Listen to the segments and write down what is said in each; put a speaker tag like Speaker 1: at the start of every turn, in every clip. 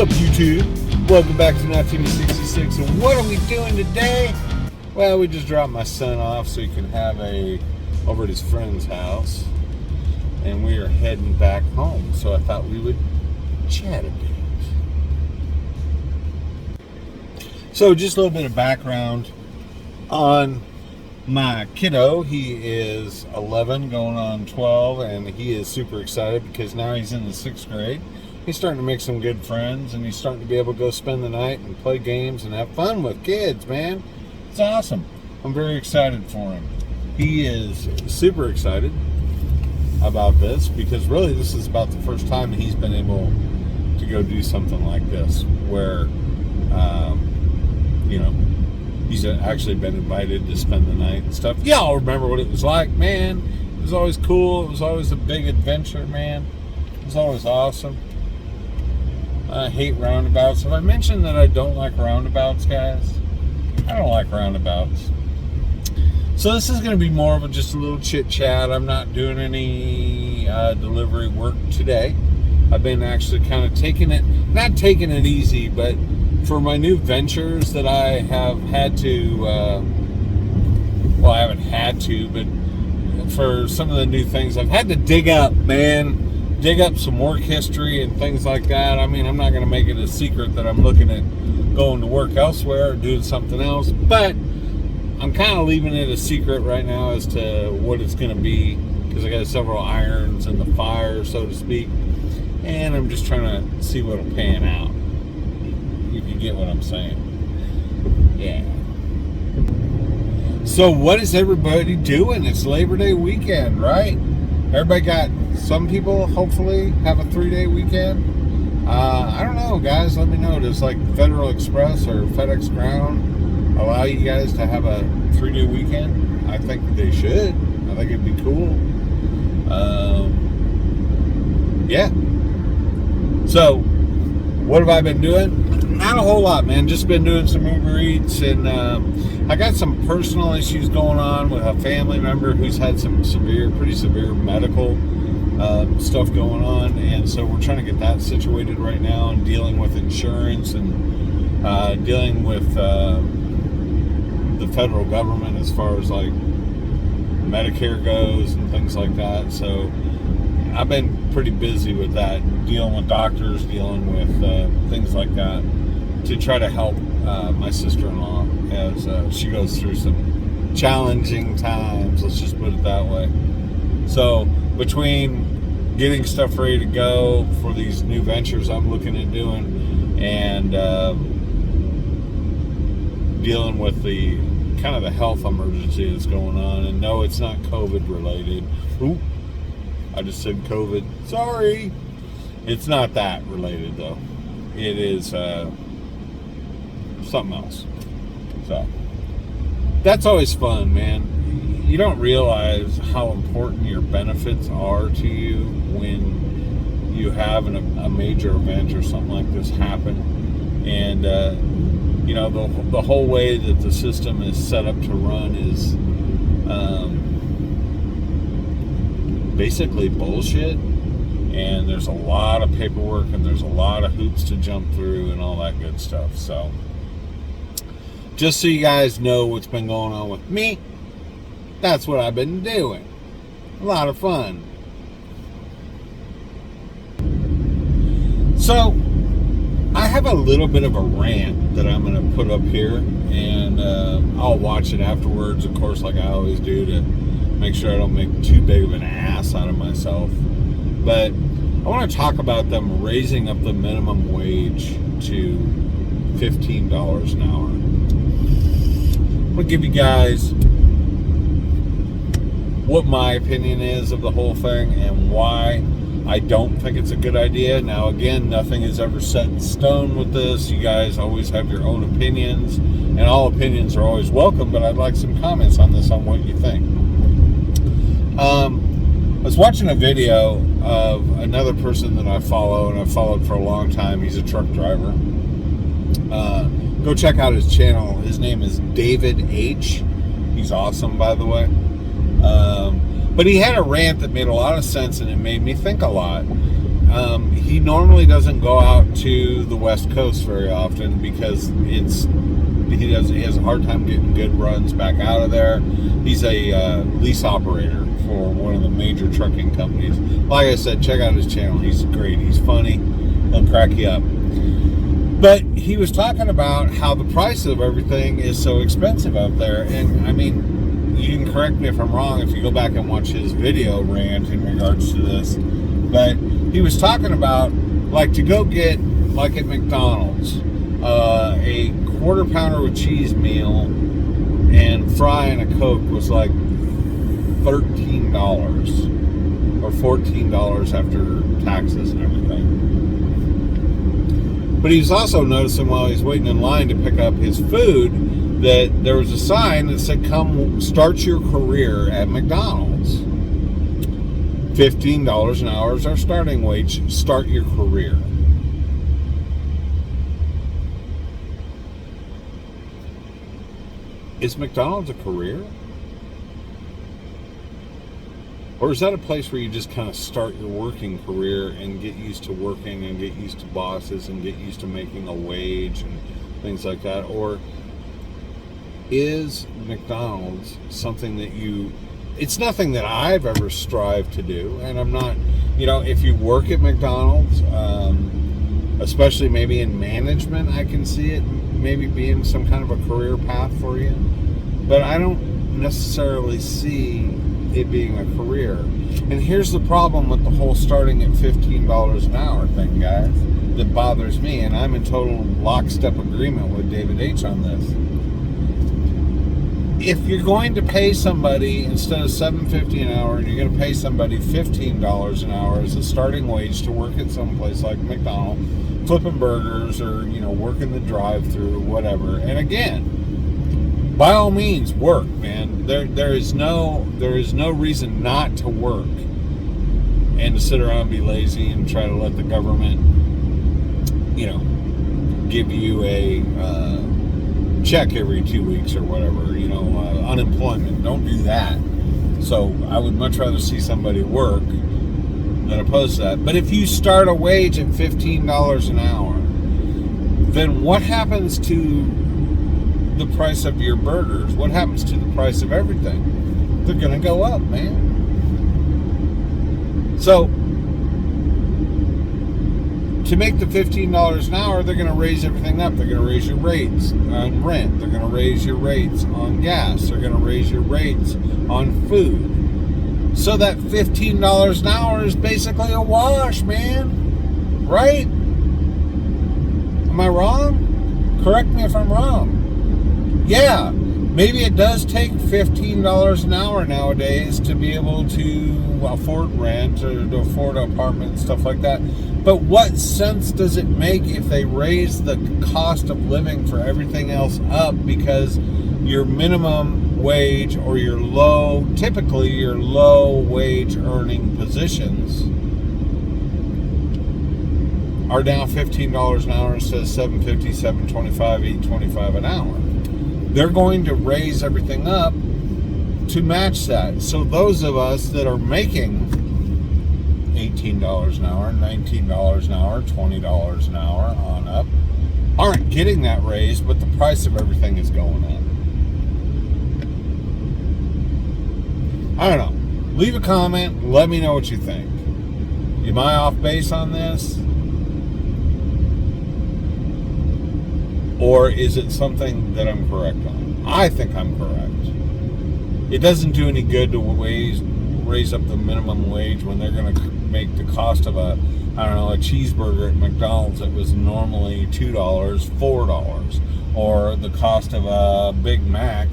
Speaker 1: up, YouTube? Welcome back to 1966. And what are we doing today? Well, we just dropped my son off so he can have over at his friend's house. And we are heading back home. So I thought we would chat a bit. So just a little bit of background on my kiddo. He is 11 going on 12, and he is super excited because now he's in the 6th grade. He's starting to make some good friends, and he's starting to be able to go spend the night and play games and have fun with kids, man. It's awesome. I'm very excited for him. He is super excited about this because really this is about the first time he's been able to go do something like this where, he's actually been invited to spend the night and stuff. Y'all remember what it was like, man. It was always cool. It was always a big adventure, man. It was always awesome. I hate roundabouts. Have I mentioned that I don't like roundabouts, guys? I don't like roundabouts. So this is going to be more of just a little chit chat. I'm not doing any delivery work today. I've been actually kind of not taking it easy, but for my new ventures that I have had to, I haven't had to, but for some of the new things I've had to dig up some work history and things like that. I mean, I'm not going to make it a secret that I'm looking at going to work elsewhere or doing something else, but I'm kind of leaving it a secret right now as to what it's going to be because I got several irons in the fire, so to speak, and I'm just trying to see what'll pan out. If you get what I'm saying. Yeah. So what is everybody doing? It's Labor Day weekend, right? Some people hopefully have a 3-day weekend. I don't know, guys. Let me know. Does like Federal Express or FedEx Ground allow you guys to have a 3-day weekend? I think they should. I think it'd be cool. Yeah. So, what have I been doing? Not a whole lot, man. Just been doing some Uber Eats, and I got some personal issues going on with a family member who's had some pretty severe medical stuff going on, and so we're trying to get that situated right now and dealing with insurance and dealing with the federal government as far as like Medicare goes and things like that. So I've been pretty busy with that, dealing with doctors, dealing with things like that, to try to help my sister-in-law as she goes through some challenging times, let's just put it that way. So between getting stuff ready to go for these new ventures I'm looking at doing and dealing with the kind of the health emergency that's going on, and no, it's not COVID related. Ooh, I just said COVID. Sorry. It's not that related though. It is something else. So that's always fun, man. You don't realize how important your benefits are to you when you have a major event or something like this happen. And the whole way that the system is set up to run is basically bullshit. And there's a lot of paperwork and there's a lot of hoops to jump through and all that good stuff. So just so you guys know what's been going on with me, that's what I've been doing. A lot of fun. So I have a little bit of a rant that I'm going to put up here, and I'll watch it afterwards, of course, like I always do, to make sure I don't make too big of an ass out of myself. But I want to talk about them raising up the minimum wage to $15 an hour. I'm going to give you guys what my opinion is of the whole thing and why I don't think it's a good idea. Now, again, nothing is ever set in stone with this. You guys always have your own opinions, and all opinions are always welcome, but I'd like some comments on this, on what you think. I was watching a video of another person that I follow, and I've followed for a long time. He's a truck driver. Go check out his channel. His name is David H. He's awesome, by the way. But he had a rant that made a lot of sense, and it made me think a lot. He normally doesn't go out to the West Coast very often because he has a hard time getting good runs back out of there. He's a lease operator for one of the major trucking companies. Like I said, check out his channel. He's great. He's funny. He'll crack you up. But he was talking about how the price of everything is so expensive out there. And I mean, you can correct me if I'm wrong if you go back and watch his video rant in regards to this. But he was talking about, like, to go get, like at McDonald's, a quarter pounder with cheese meal and fry and a Coke was like $13 or $14 after taxes and everything. But he's also noticing while he's waiting in line to pick up his food that there was a sign that said, "Come start your career at McDonald's. $15 an hour is our starting wage. Start your career." Is McDonald's a career? Or is that a place where you just kind of start your working career and get used to working and get used to bosses and get used to making a wage and things like that? Or is McDonald's something that it's nothing that I've ever strived to do, and I'm not, if you work at McDonald's, especially maybe in management, I can see it maybe being some kind of a career path for you, but I don't necessarily see it being a career. And here's the problem with the whole starting at $15 an hour thing, guys, that bothers me, and I'm in total lockstep agreement with David H. on this. If you're going to pay somebody, instead of $7.50 an hour, and you're going to pay somebody $15 an hour as a starting wage to work at some place like McDonald's, flipping burgers, or working the drive-through, whatever. And again, by all means, work, man. There is no reason not to work and to sit around and be lazy and try to let the government, give you a check every 2 weeks or whatever. Unemployment. Don't do that. So I would much rather see somebody work than oppose that. But if you start a wage at $15 an hour, then what happens to the price of your burgers? What happens to the price of everything? They're going to go up, man. So to make the $15 an hour, they're going to raise everything up. They're going to raise your rates on rent. They're going to raise your rates on gas. They're going to raise your rates on food. So that $15 an hour is basically a wash, man. Right? Am I wrong? Correct me if I'm wrong. Yeah, maybe it does take $15 an hour nowadays to be able to afford rent or to afford an apartment and stuff like that. But what sense does it make if they raise the cost of living for everything else up because your minimum wage or typically your low wage earning positions are now $15 an hour instead of $7.50, $7.25, $8.25 an hour. They're going to raise everything up to match that. So those of us that are making $18 an hour, $19 an hour, $20 an hour on up aren't getting that raise, but the price of everything is going up. I don't know. Leave a comment. Let me know what you think. Am I off base on this? Or is it something that I'm correct on? I think I'm correct. It doesn't do any good to raise up the minimum wage when they're going to make the cost of a cheeseburger at McDonald's that was normally $2, $4, or the cost of a Big Mac,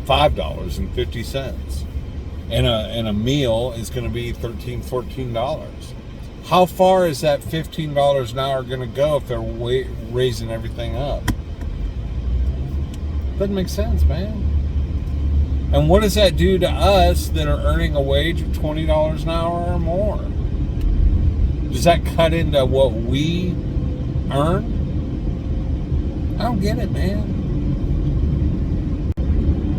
Speaker 1: $5.50. And a meal is going to be $13, $14. How far is that $15 an hour going to go if they're raising everything up? Doesn't make sense, man. And what does that do to us that are earning a wage of $20 an hour or more? Does that cut into what we earn? I don't get it, man.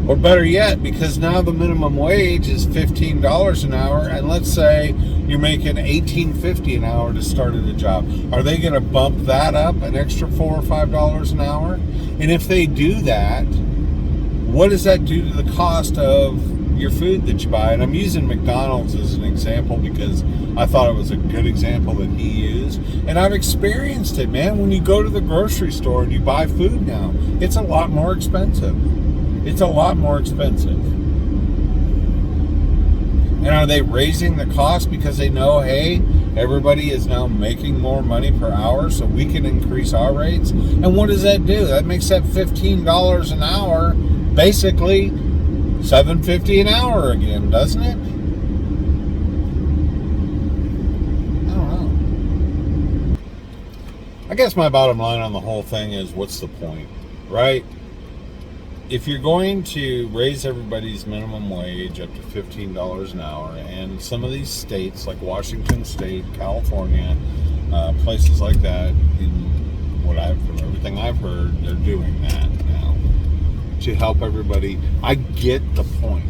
Speaker 1: Or better yet, because now the minimum wage is $15 an hour, and let's say you're making $18.50 an hour to start at a job. Are they going to bump that up an extra $4 or $5 an hour? And if they do that, what does that do to the cost of your food that you buy? And I'm using McDonald's as an example because I thought it was a good example that he used. And I've experienced it, man. When you go to the grocery store and you buy food now, it's a lot more expensive. It's a lot more expensive. And are they raising the cost because they know, hey, everybody is now making more money per hour, so we can increase our rates? And what does that do? That makes that $15 an hour basically $7.50 an hour again, doesn't it? I don't know. I guess my bottom line on the whole thing is, what's the point, right? If you're going to raise everybody's minimum wage up to $15 an hour, and some of these states like Washington State, California, places like that, from everything I've heard, they're doing that now to help everybody. I get the point,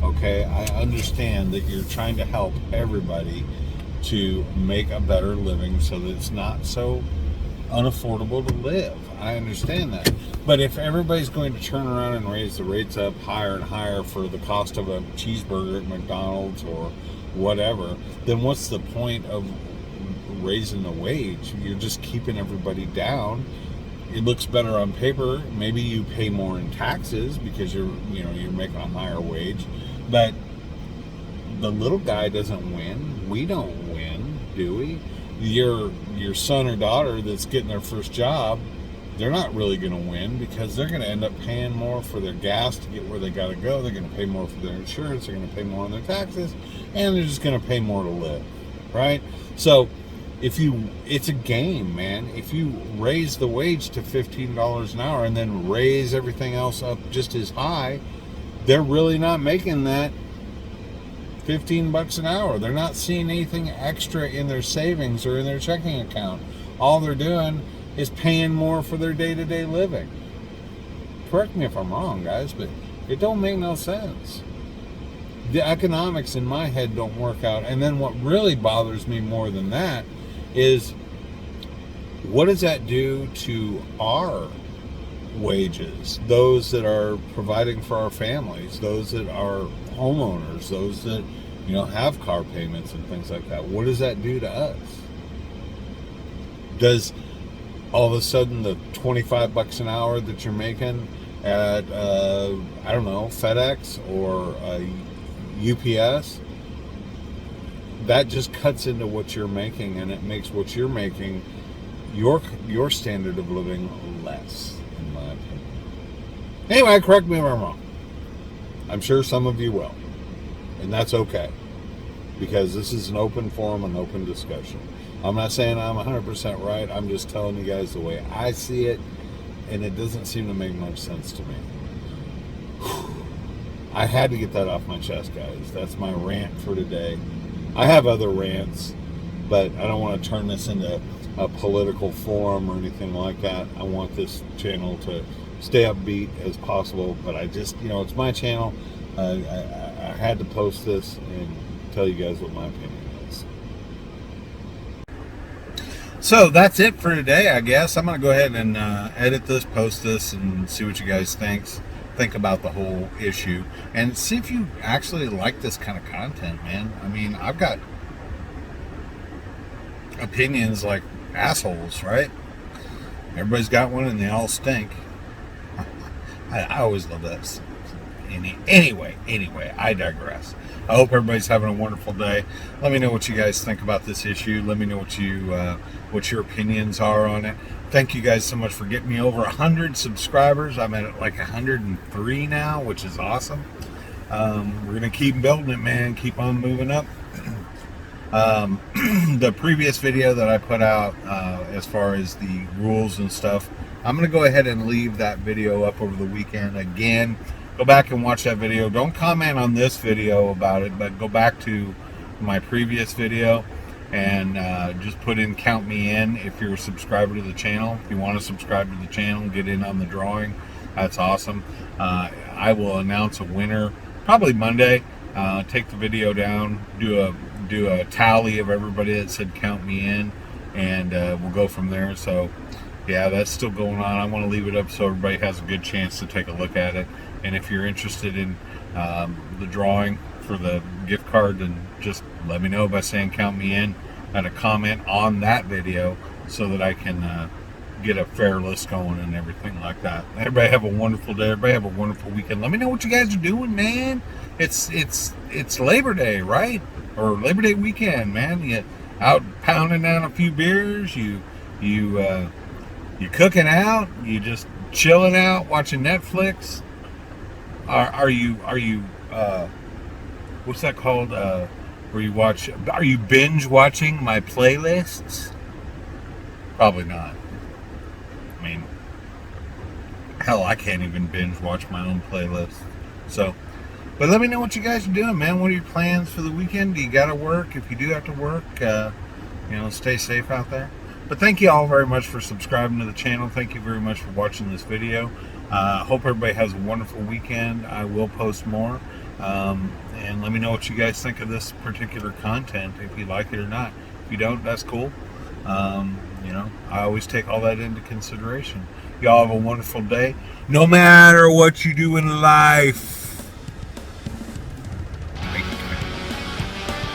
Speaker 1: okay? I understand that you're trying to help everybody to make a better living so that it's not so unaffordable to live. I understand that. But if everybody's going to turn around and raise the rates up higher and higher for the cost of a cheeseburger at McDonald's or whatever, then what's the point of raising the wage? You're just keeping everybody down. It looks better on paper. Maybe you pay more in taxes because you're making a higher wage, but the little guy doesn't win. We don't win, do we? Your son or daughter that's getting their first job, they're not really going to win because they're going to end up paying more for their gas to get where they got to go. They're going to pay more for their insurance. They're going to pay more on their taxes, and they're just going to pay more to live, right? So it's a game, man. If you raise the wage to $15 an hour and then raise everything else up just as high, they're really not making that $15 an hour. They're not seeing anything extra in their savings or in their checking account. All they're doing is paying more for their day-to-day living. Correct me if I'm wrong, guys, but it don't make no sense. The economics in my head don't work out. And then what really bothers me more than that is, what does that do to our wages? Those that are providing for our families, those that are homeowners, those that have car payments and things like that. What does that do to us? Does all of a sudden the $25 an hour that you're making at FedEx or UPS, that just cuts into what you're making, and it makes what you're making, your standard of living, less, in my opinion. Anyway, correct me if I'm wrong. I'm sure some of you will, and that's okay, because this is an open forum, an open discussion. I'm not saying I'm 100% right. I'm just telling you guys the way I see it, and it doesn't seem to make much sense to me. I had to get that off my chest, guys. That's my rant for today. I have other rants, but I don't want to turn this into a political forum or anything like that. I want this channel to stay upbeat as possible, but I just, it's my channel. I had to post this and tell you guys what my opinion is. So that's it for today, I guess. I'm going to go ahead and edit this, post this, and see what you guys think about the whole issue, and see if you actually like this kind of content, man. I mean, I've got opinions like assholes, right? Everybody's got one, and they all stink. I always love that. Anyway, I digress. I hope everybody's having a wonderful day. Let me know what you guys think about this issue. Let me know what your opinions are on it. Thank you guys so much for getting me over 100 subscribers. I'm at like 103 now, which is awesome. We're going to keep building it, man. Keep on moving up. The previous video that I put out as far as the rules and stuff, I'm going to go ahead and leave that video up over the weekend. Again, go back and watch that video. Don't comment on this video about it, but go back to my previous video and just put in count me in if you're a subscriber to the channel. If you want to subscribe to the channel, get in on the drawing. That's awesome. I will announce a winner probably Monday. Take the video down, do a tally of everybody that said count me in, and we'll go from there. So yeah, that's still going on. I want to leave it up so everybody has a good chance to take a look at it. And if you're interested in the drawing for the gift card, then just let me know by saying count me in and a comment on that video so that I can get a fair list going and everything like that. Everybody have a wonderful day. Everybody have a wonderful weekend. Let me know what you guys are doing, man. It's Labor Day, right? Or Labor Day weekend, man. You out pounding down a few beers. You cooking out. You just chilling out, watching Netflix. Are you what's that called? Where you watch? Are you binge watching my playlists? Probably not. I mean, hell, I can't even binge watch my own playlist. So, but let me know what you guys are doing, man. What are your plans for the weekend? Do you got to work? If you do have to work, stay safe out there. But thank you all very much for subscribing to the channel. Thank you very much for watching this video. Hope everybody has a wonderful weekend. I will post more. And let me know what you guys think of this particular content, if you like it or not. If you don't, that's cool. I always take all that into consideration. Y'all have a wonderful day. No matter what you do in life.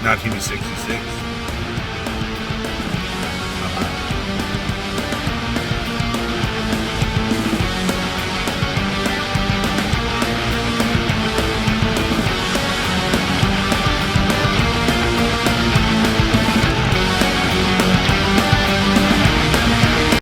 Speaker 1: 1966.